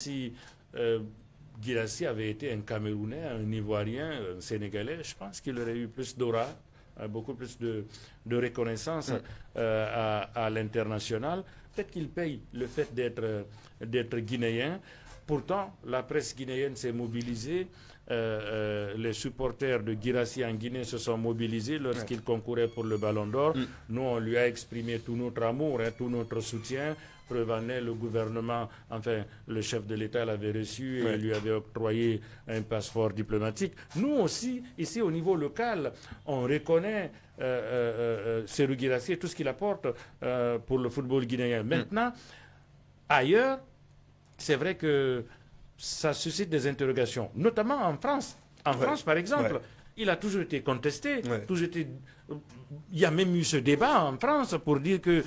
Si Guirassy avait été un Camerounais, un Ivoirien, un Sénégalais, je pense qu'il aurait eu plus d'aura, beaucoup plus de reconnaissance à l'international. Peut-être qu'il paye le fait d'être guinéen. Pourtant, la presse guinéenne s'est mobilisée. Les supporters de Guirassy en Guinée se sont mobilisés lorsqu'il concourait pour le Ballon d'Or. Nous, on lui a exprimé tout notre amour, tout notre soutien. Preuve en est, le gouvernement, enfin, le chef de l'État l'avait reçu et lui avait octroyé un passeport diplomatique. Nous aussi, ici au niveau local, on reconnaît Serhou Guirassy et tout ce qu'il apporte pour le football guinéen. Maintenant, ailleurs, c'est vrai que ça suscite des interrogations, notamment en France. En France, par exemple, il a toujours été contesté, toujours été... Il y a même eu ce débat en France pour dire que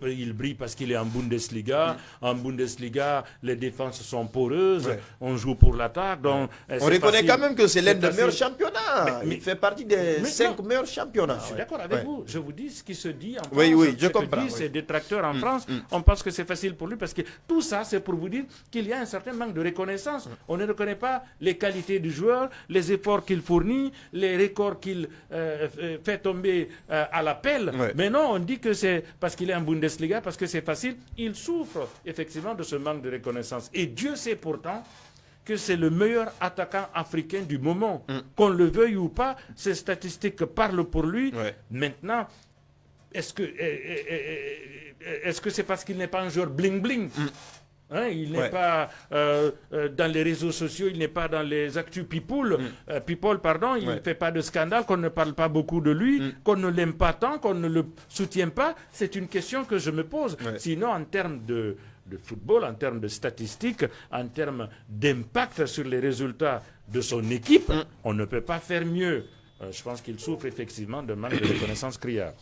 il brille parce qu'il est en Bundesliga. En Bundesliga, les défenses sont poreuses. On joue pour l'attaque. On reconnaît quand même que c'est l'un des meilleurs championnats. Il fait partie des 5 meilleurs championnats. Je suis d'accord avec vous. Je vous dis ce qui se dit en France. Oui, je comprends. Ce que disent ces détracteurs en France. On pense que c'est facile pour lui parce que tout ça, c'est pour vous dire qu'il y a un certain manque de reconnaissance. On ne reconnaît pas les qualités du joueur, les efforts qu'il fournit, les records qu'il fait tomber à l'appel. Mais non, on dit que c'est parce qu'il est en Bundesliga, parce que c'est facile. Il souffre effectivement de ce manque de reconnaissance. Et Dieu sait pourtant que c'est le meilleur attaquant africain du moment. Qu'on le veuille ou pas, ces statistiques parlent pour lui. Maintenant, est-ce que c'est parce qu'il n'est pas un joueur bling-bling? Il n'est pas dans les réseaux sociaux, il n'est pas dans les actus people, il ne fait pas de scandale, qu'on ne parle pas beaucoup de lui, qu'on ne l'aime pas tant, qu'on ne le soutient pas. C'est une question que je me pose. Sinon, en termes de football, en termes de statistiques, en termes d'impact sur les résultats de son équipe, on ne peut pas faire mieux. Je pense qu'il souffre effectivement de manque de reconnaissance criard.